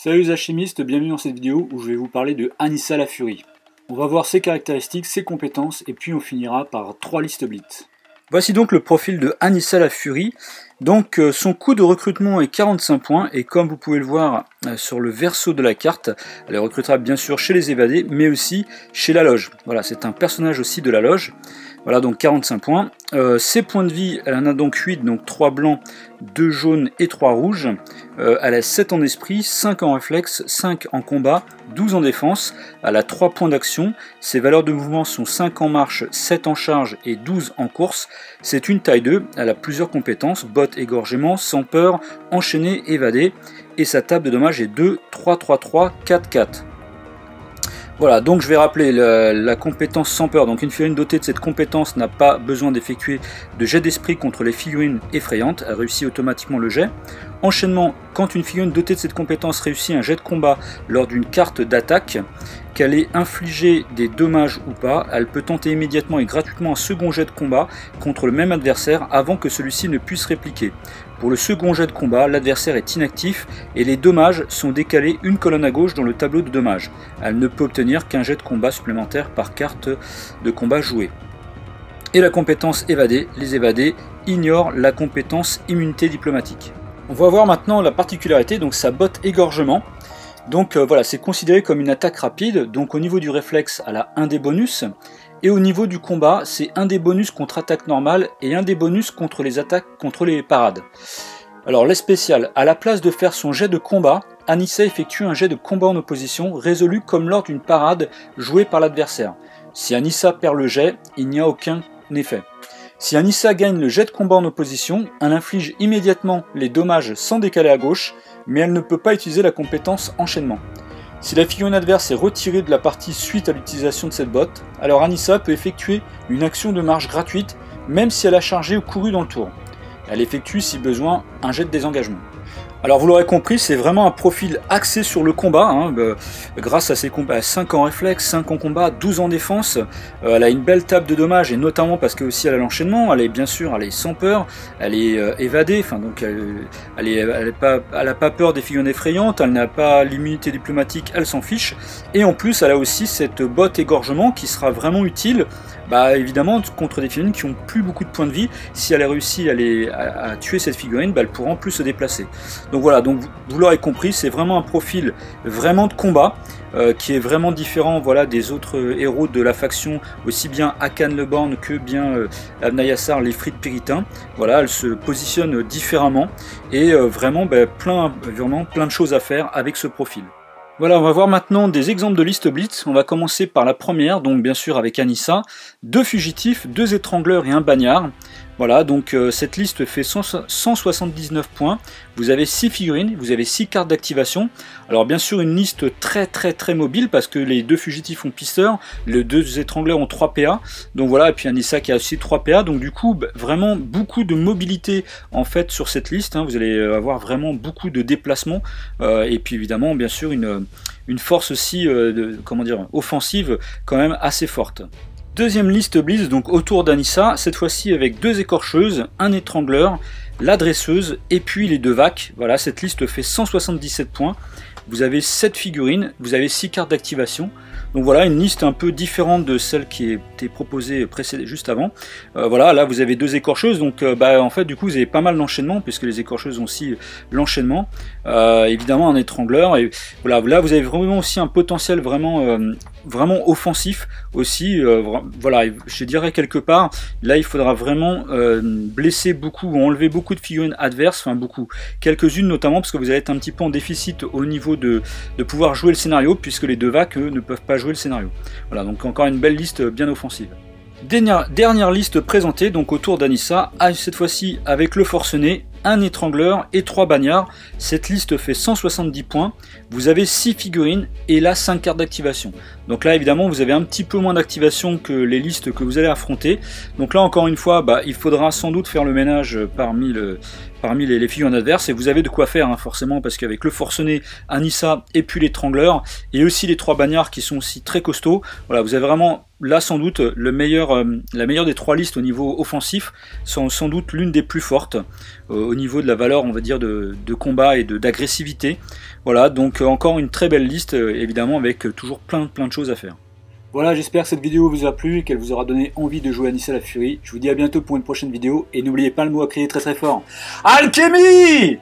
Salut les alchimistes, bienvenue dans cette vidéo où je vais vous parler de Anissa la Furie. On va voir ses caractéristiques, ses compétences et puis on finira par 3 listes blitz. Voici donc le profil de Anissa la Furie. Donc son coût de recrutement est 45 points et comme vous pouvez le voir sur le verso de la carte, elle est recrutable bien sûr chez les évadés mais aussi chez la loge. Voilà, c'est un personnage aussi de la loge. Voilà, donc 45 points. Ses points de vie, elle en a donc 8, donc 3 blancs, 2 jaunes et 3 rouges. Elle a 7 en esprit, 5 en réflexe, 5 en combat, 12 en défense. Elle a 3 points d'action. Ses valeurs de mouvement sont 5 en marche, 7 en charge et 12 en course. C'est une taille 2, elle a plusieurs compétences, botte, égorgement, sans peur, enchaîné, évadé. Et sa table de dommages est 2, 3, 3, 3, 4, 4. Voilà, donc je vais rappeler la compétence sans peur. Donc une figurine dotée de cette compétence n'a pas besoin d'effectuer de jet d'esprit contre les figurines effrayantes, elle réussit automatiquement le jet. Enchaînement, quand une figurine dotée de cette compétence réussit un jet de combat lors d'une carte d'attaque, qu'elle ait infligé des dommages ou pas, elle peut tenter immédiatement et gratuitement un second jet de combat contre le même adversaire avant que celui-ci ne puisse répliquer. Pour le second jet de combat, l'adversaire est inactif et les dommages sont décalés une colonne à gauche dans le tableau de dommages. Elle ne peut obtenir qu'un jet de combat supplémentaire par carte de combat jouée. Et la compétence évadée, les évadés ignorent la compétence immunité diplomatique. On va voir maintenant la particularité, donc sa botte égorgement. Donc voilà, c'est considéré comme une attaque rapide, donc au niveau du réflexe, elle a un des bonus. Et au niveau du combat, c'est un des bonus contre attaque normale et un des bonus contre les attaques contre les parades. Alors les spéciales, à la place de faire son jet de combat, Anissa effectue un jet de combat en opposition, résolu comme lors d'une parade jouée par l'adversaire. Si Anissa perd le jet, il n'y a aucun effet. Si Anissa gagne le jet de combat en opposition, elle inflige immédiatement les dommages sans décaler à gauche, mais elle ne peut pas utiliser la compétence enchaînement. Si la figurine adverse est retirée de la partie suite à l'utilisation de cette botte, alors Anissa peut effectuer une action de marche gratuite, même si elle a chargé ou couru dans le tour. Elle effectue, si besoin, un jet de désengagement. Alors vous l'aurez compris, c'est vraiment un profil axé sur le combat, grâce à ses combats, 5 en réflexe, 5 en combat, 12 en défense, elle a une belle table de dommages, et notamment parce qu'elle aussi elle a l'enchaînement, elle est sans peur, elle est évadée, donc elle n'a pas peur des figurines effrayantes, elle n'a pas l'immunité diplomatique, elle s'en fiche, et en plus elle a aussi cette botte égorgement qui sera vraiment utile, évidemment contre des figurines qui ont plus beaucoup de points de vie. Si elle a réussi à tuer cette figurine, elle pourra en plus se déplacer. Donc voilà, donc vous l'aurez compris, c'est vraiment un profil vraiment de combat qui est vraiment différent, voilà, des autres héros de la faction, aussi bien Akan le Born que bien Abnayassar les Frites Puritains. Voilà, elle se positionne différemment et vraiment plein de choses à faire avec ce profil. Voilà, on va voir maintenant des exemples de listes blitz. On va commencer par la première, donc bien sûr avec Anissa, 2 fugitifs, 2 étrangleurs et un bagnard. Voilà, donc cette liste fait 179 points. Vous avez 6 figurines, vous avez 6 cartes d'activation. Alors bien sûr une liste très mobile parce que les 2 fugitifs ont pisteur, les 2 étrangleurs ont 3 PA. Donc voilà, et puis Anissa qui a aussi 3 PA. Donc du coup, vraiment beaucoup de mobilité en fait sur cette liste. Vous allez avoir vraiment beaucoup de déplacements. Et puis évidemment, bien sûr, une force aussi, offensive quand même assez forte. Deuxième liste blitz, donc autour d'Anissa, cette fois-ci avec 2 écorcheuses, un étrangleur, la dresseuse et puis les 2 vaques. Voilà, cette liste fait 177 points. Vous avez 7 figurines, vous avez 6 cartes d'activation. Donc voilà, une liste un peu différente de celle qui était proposée juste avant. Voilà, là vous avez 2 écorcheuses, donc en fait du coup vous avez pas mal d'enchaînement, puisque les écorcheuses ont aussi l'enchaînement. Évidemment un étrangleur, et voilà, là vous avez vraiment aussi un potentiel vraiment offensif aussi. Voilà, je dirais quelque part, là il faudra vraiment blesser beaucoup, ou enlever beaucoup de figurines adverses, enfin beaucoup, quelques-unes notamment, parce que vous allez être un petit peu en déficit au niveau de pouvoir jouer le scénario, puisque les 2 vaques ne peuvent pas jouer le scénario. Voilà, donc encore une belle liste bien offensive. Dernière liste présentée, donc autour d'Anissa, cette fois-ci avec le forcené, un étrangleur et 3 bagnards. Cette liste fait 170 points. Vous avez 6 figurines et là 5 cartes d'activation. Donc là évidemment vous avez un petit peu moins d'activation que les listes que vous allez affronter. Donc là encore une fois, il faudra sans doute faire le ménage parmi les figurines adverses, et vous avez de quoi faire forcément, parce qu'avec le forcené, Anissa et puis l'étrangleur, et aussi les 3 bagnards qui sont aussi très costauds, voilà, vous avez vraiment là sans doute la meilleure des 3 listes au niveau offensif, sont sans doute l'une des plus fortes au niveau de la valeur, on va dire, de combat et d'agressivité. Voilà, donc encore une très belle liste, évidemment, avec toujours plein de choses à faire. Voilà, j'espère que cette vidéo vous a plu et qu'elle vous aura donné envie de jouer à Nissa la Furie. Je vous dis à bientôt pour une prochaine vidéo, et n'oubliez pas le mot à crier très fort. Alchemy!